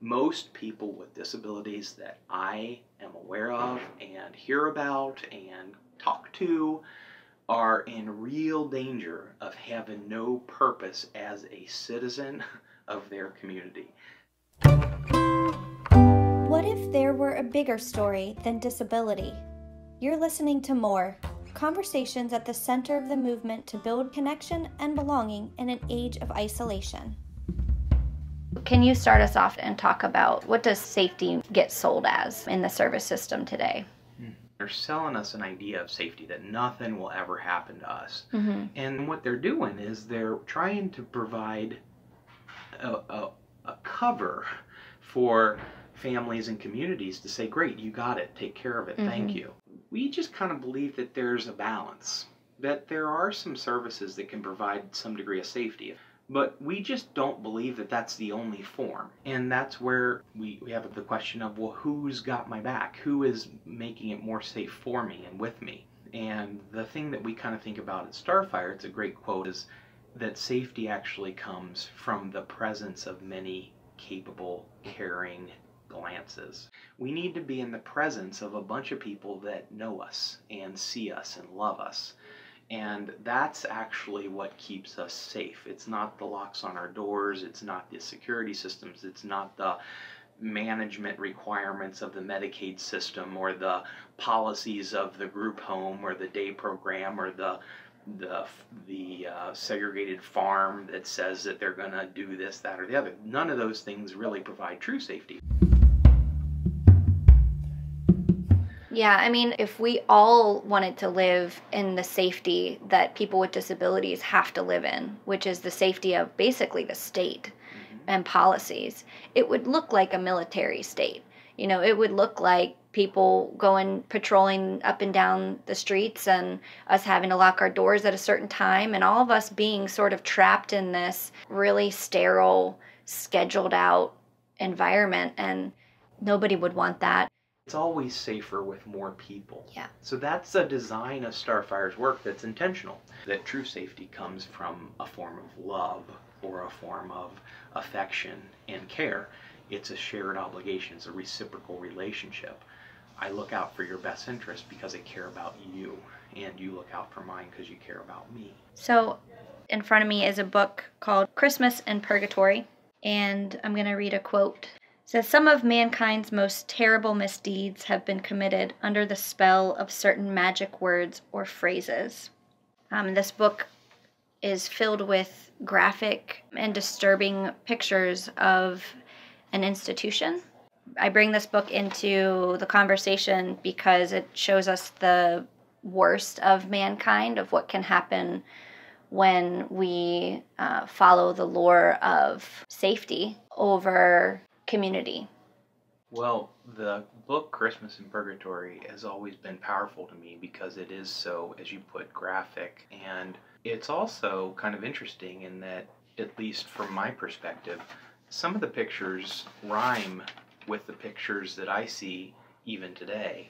Most people with disabilities that I am aware of and hear about and talk to are in real danger of having no purpose as a citizen of their community. What if there were a bigger story than disability? You're listening to More, conversations at the center of the movement to build connection and belonging in an age of isolation. Can you start us off and talk about what does safety get sold as in the service system today? They're selling us an idea of safety, that nothing will ever happen to us. Mm-hmm. And what they're doing is they're trying to provide a cover for families and communities to say, great, you got it, take care of it, thank you. We just kind of believe that there's a balance, that there are some services that can provide some degree of safety, but we just don't believe that that's the only form. And that's where we have the question of, well, who's got my back? Who is making it more safe for me and with me? And the thing that we kind of think about at Starfire, it's a great quote, is that safety actually comes from the presence of many capable, caring glances. We need to be in the presence of a bunch of people that know us and see us and love us. And that's actually what keeps us safe. It's not the locks on our doors, it's not the security systems, it's not the management requirements of the Medicaid system or the policies of the group home or the day program or the segregated farm that says that they're going to do this, that, or the other. None of those things really provide true safety. Yeah, I mean, if we all wanted to live in the safety that people with disabilities have to live in, which is the safety of basically the state and policies, it would look like a military state. You know, it would look like people going patrolling up and down the streets and us having to lock our doors at a certain time and all of us being sort of trapped in this really sterile, scheduled out environment, and nobody would want that. It's always safer with more people. Yeah. So that's a design of Starfire's work that's intentional. That true safety comes from a form of love or a form of affection and care. It's a shared obligation. It's a reciprocal relationship. I look out for your best interest because I care about you, and you look out for mine because you care about me. So in front of me is a book called Christmas in Purgatory, and I'm going to read a quote. It says, "Some of mankind's most terrible misdeeds have been committed under the spell of certain magic words or phrases." This book is filled with graphic and disturbing pictures of an institution. I bring this book into the conversation because it shows us the worst of mankind, of what can happen when we follow the lure of safety over community. Well, the book Christmas in Purgatory has always been powerful to me because it is so, as you put, graphic, and it's also kind of interesting in that, at least from my perspective, some of the pictures rhyme with the pictures that I see even today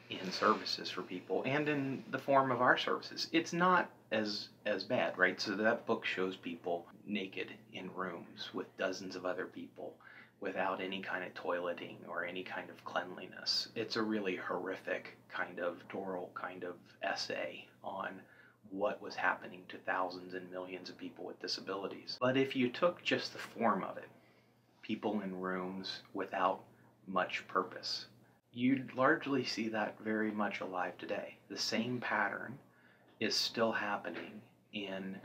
in services for people and in the form of our services. It's not as bad, right? So that book shows people naked in rooms with dozens of other people without any kind of toileting or any kind of cleanliness. It's a really horrific kind of doctoral kind of essay on what was happening to thousands and millions of people with disabilities. But if you took just the form of it, people in rooms without much purpose, you'd largely see that very much alive today. The same pattern is still happening in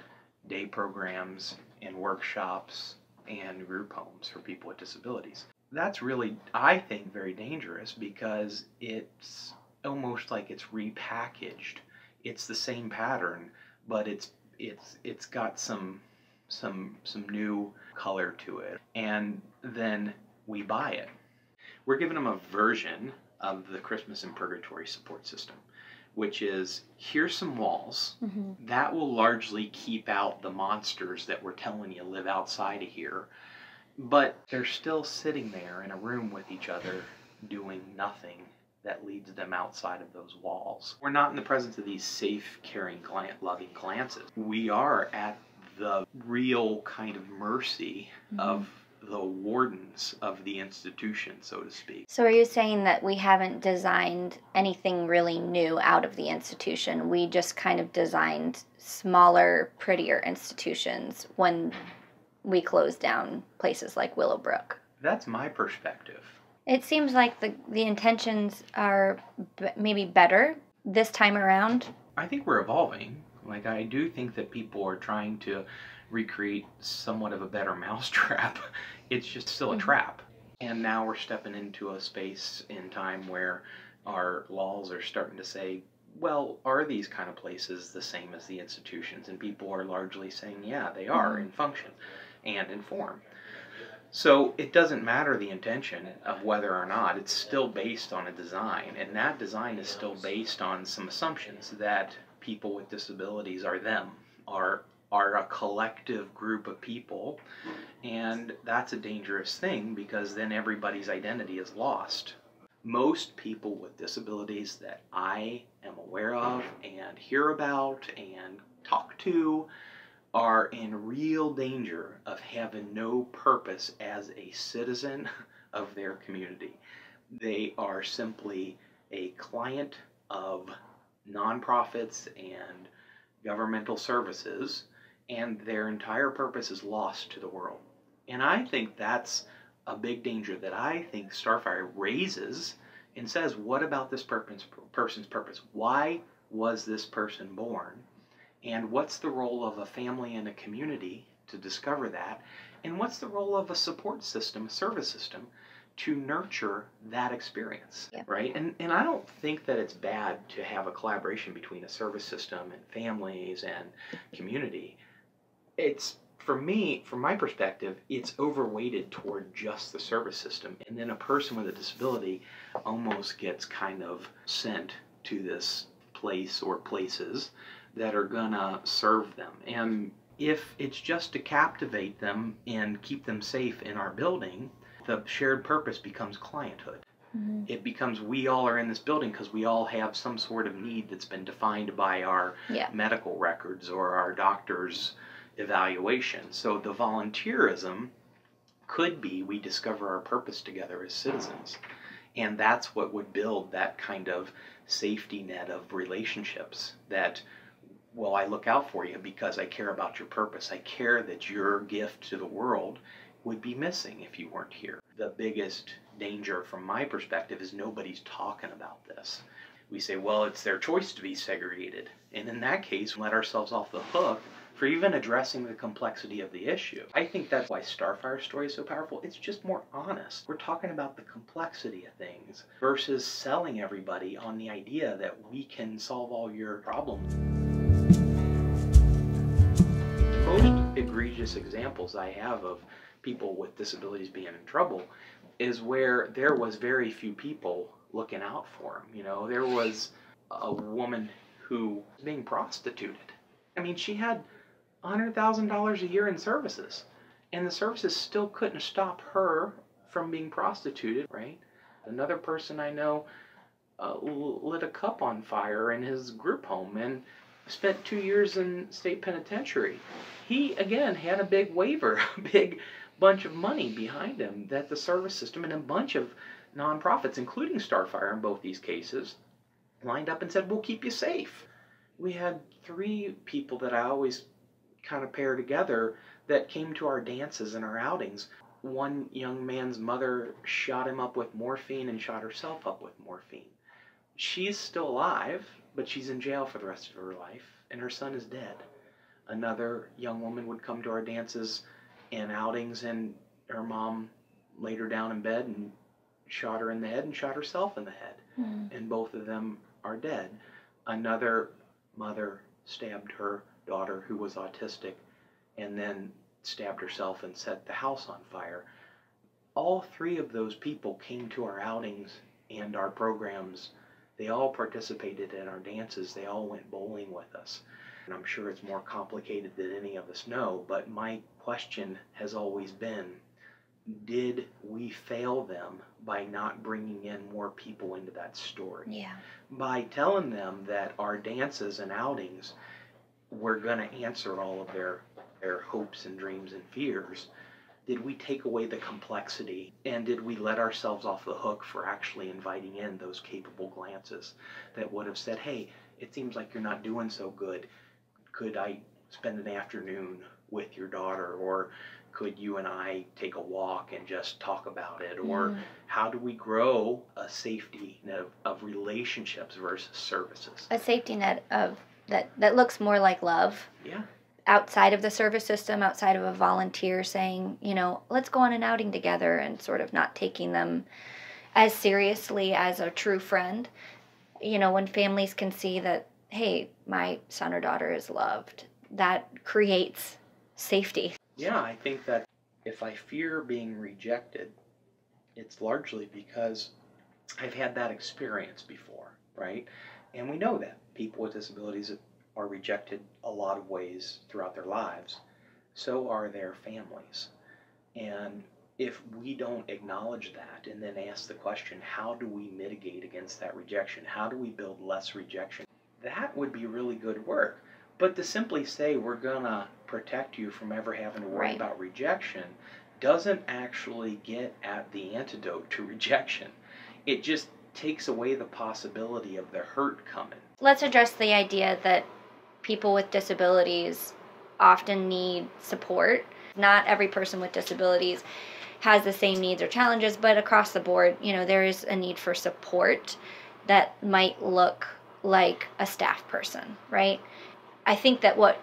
day programs and workshops and group homes for people with disabilities. That's really, I think, very dangerous because it's almost like it's repackaged. It's the same pattern, but it's got some new color to it, and then we buy it. We're giving them a version of the Christmas in Purgatory support system, which is, here's some walls. That will largely keep out the monsters that we're telling you live outside of here, but they're still sitting there in a room with each other doing nothing that leads them outside of those walls. We're not in the presence of these safe, caring, loving glances. We are at the real kind of mercy of the wardens of the institution, so to speak. So are you saying that we haven't designed anything really new out of the institution? We just kind of designed smaller, prettier institutions when we closed down places like Willowbrook? That's my perspective. It seems like the intentions are maybe better this time around. I think we're evolving. Like, I do think that people are trying to recreate somewhat of a better mousetrap. It's just still a trap. And now we're stepping into a space in time where our laws are starting to say, well, are these kind of places the same as the institutions? And people are largely saying, yeah, they are in function and in form. So it doesn't matter the intention of whether or not, it's still based on a design, and that design is still based on some assumptions that people with disabilities are them, are a collective group of people, and that's a dangerous thing because then everybody's identity is lost. Most people with disabilities that I am aware of and hear about and talk to are in real danger of having no purpose as a citizen of their community. They are simply a client of nonprofits and governmental services, and their entire purpose is lost to the world. And I think that's a big danger that I think Starfire raises and says, what about this person's purpose? Why was this person born? And what's the role of a family and a community to discover that? And what's the role of a support system, a service system, to nurture that experience, right? And I don't think that it's bad to have a collaboration between a service system and families and community. It's, for me, from my perspective, it's overweighted toward just the service system. And then a person with a disability almost gets kind of sent to this place or places that are gonna serve them. And if it's just to captivate them and keep them safe in our building, the shared purpose becomes clienthood. It becomes, we all are in this building because we all have some sort of need that's been defined by our medical records or our doctor's evaluation. So the volunteerism could be, we discover our purpose together as citizens. And that's what would build that kind of safety net of relationships that, well, I look out for you because I care about your purpose. I care that your gift to the world would be missing if you weren't here. The biggest danger from my perspective is nobody's talking about this. We say, well, it's their choice to be segregated. And in that case, we let ourselves off the hook for even addressing the complexity of the issue. I think that's why Starfire's story is so powerful. It's just more honest. We're talking about the complexity of things versus selling everybody on the idea that we can solve all your problems. Most egregious examples I have of people with disabilities being in trouble is where there was very few people looking out for them. You know, there was a woman who was being prostituted. I mean, she had $100,000 a year in services, and the services still couldn't stop her from being prostituted, right? Another person I know lit a cup on fire in his group home and spent 2 years in state penitentiary. He, again, had a big waiver, a big bunch of money behind him that the service system and a bunch of nonprofits, including Starfire in both these cases, lined up and said, we'll keep you safe. We had 3 people that I always kind of pair together that came to our dances and our outings. One young man's mother shot him up with morphine and shot herself up with morphine. She's still alive, but she's in jail for the rest of her life, and her son is dead. Another young woman would come to our dances and outings, and her mom laid her down in bed and shot her in the head and shot herself in the head. And both of them are dead. Another mother stabbed her daughter, who was autistic, and then stabbed herself and set the house on fire. All 3 of those people came to our outings and our programs. They all participated in our dances. They all went bowling with us. And I'm sure it's more complicated than any of us know, but my question has always been, did we fail them by not bringing in more people into that story? Yeah. By telling them that our dances and outings were going to answer all of their hopes and dreams and fears, Did we take away the complexity? And did we let ourselves off the hook for actually inviting in those capable glances that would have said, hey, it seems like you're not doing so good. Could I spend an afternoon with your daughter? Or could you and I take a walk and just talk about it? Or how do we grow a safety net of relationships versus services? A safety net of that looks more like love. Yeah. Outside of the service system, outside of a volunteer saying, let's go on an outing together, and sort of not taking them as seriously as a true friend. When families can see that, hey, my son or daughter is loved, that creates safety. Yeah, I think that if I fear being rejected, it's largely because I've had that experience before, right? And we know that people with disabilities are rejected a lot of ways throughout their lives. So are their families. And if we don't acknowledge that and then ask the question, how do we mitigate against that rejection? How do we build less rejection? That would be really good work. But to simply say we're going to protect you from ever having to worry about rejection doesn't actually get at the antidote to rejection. It just takes away the possibility of the hurt coming. Let's address the idea that people with disabilities often need support. Not every person with disabilities has the same needs or challenges, but across the board, there is a need for support that might look like a staff person, right? I think that what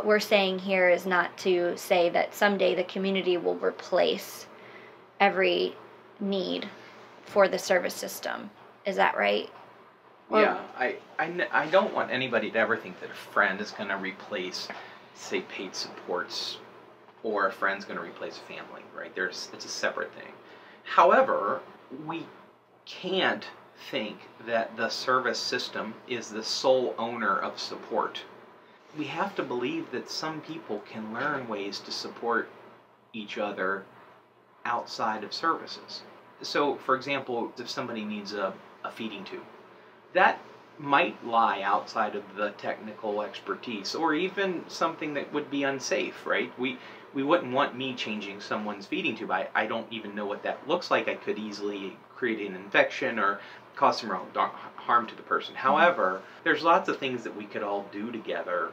we're saying here is not to say that someday the community will replace every need for the service system. Is that right? Yeah, I don't want anybody to ever think that a friend is going to replace, say, paid supports, or a friend's going to replace a family, right? It's a separate thing. However, we can't think that the service system is the sole owner of support. We have to believe that some people can learn ways to support each other outside of services. So, for example, if somebody needs a feeding tube, that might lie outside of the technical expertise, or even something that would be unsafe, right? We wouldn't want me changing someone's feeding tube. I don't even know what that looks like. I could easily create an infection or cause some harm to the person. However, there's lots of things that we could all do together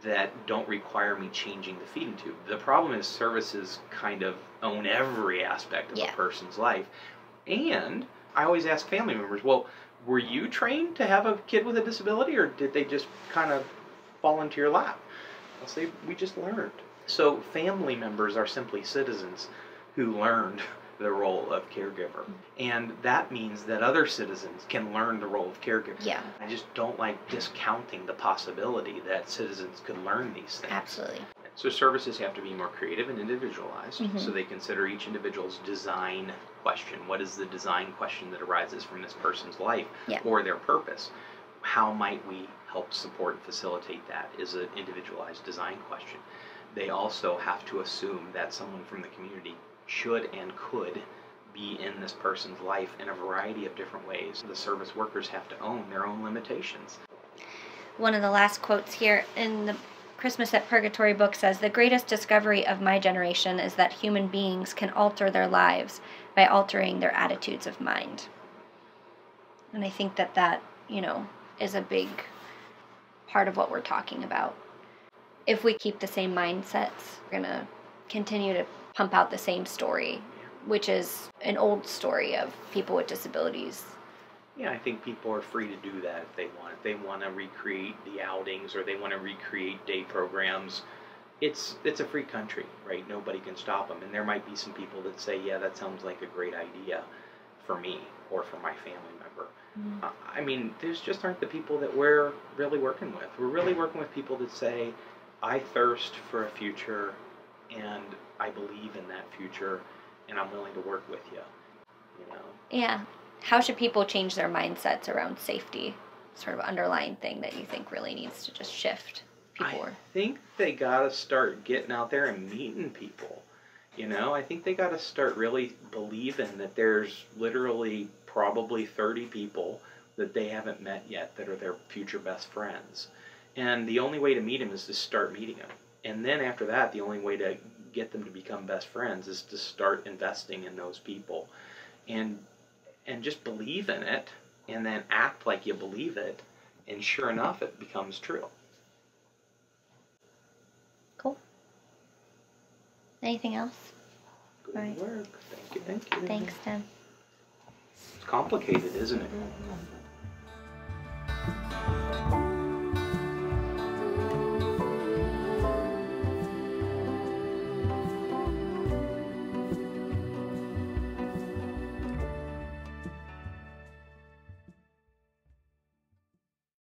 that don't require me changing the feeding tube. The problem is services kind of own every aspect of a person's life. And I always ask family members, well, were you trained to have a kid with a disability, or did they just kind of fall into your lap? I'll say, we just learned. So family members are simply citizens who learned the role of caregiver. And that means that other citizens can learn the role of caregiver. Yeah. I just don't like discounting the possibility that citizens could learn these things. Absolutely. So services have to be more creative and individualized. So they consider each individual's design question. What is the design question that arises from this person's life or their purpose? How might we help support and facilitate that is an individualized design question. They also have to assume that someone from the community should and could be in this person's life in a variety of different ways. The service workers have to own their own limitations. One of the last quotes here in the Christmas at Purgatory book says, "The greatest discovery of my generation is that human beings can alter their lives by altering their attitudes of mind." And I think that is a big part of what we're talking about. If we keep the same mindsets, we're going to continue to pump out the same story, which is an old story of people with disabilities. Yeah, I think people are free to do that if they want. If they want to recreate the outings or they want to recreate day programs, it's a free country, right? Nobody can stop them. And there might be some people that say, yeah, that sounds like a great idea for me or for my family member. I mean, there's just aren't the people that we're really working with. We're really working with people that say, I thirst for a future and I believe in that future and I'm willing to work with you, Yeah. How should people change their mindsets around safety? Sort of underlying thing that you think really needs to just shift people. I think they got to start getting out there and meeting people. I think they got to start really believing that there's literally probably 30 people that they haven't met yet that are their future best friends. And the only way to meet them is to start meeting them. And then after that, the only way to get them to become best friends is to start investing in those people, and just believe in it, and then act like you believe it, and sure enough, it becomes true. Cool. Anything else? Good Right. work. Thank you. Thanks, Tim. It's complicated, isn't it?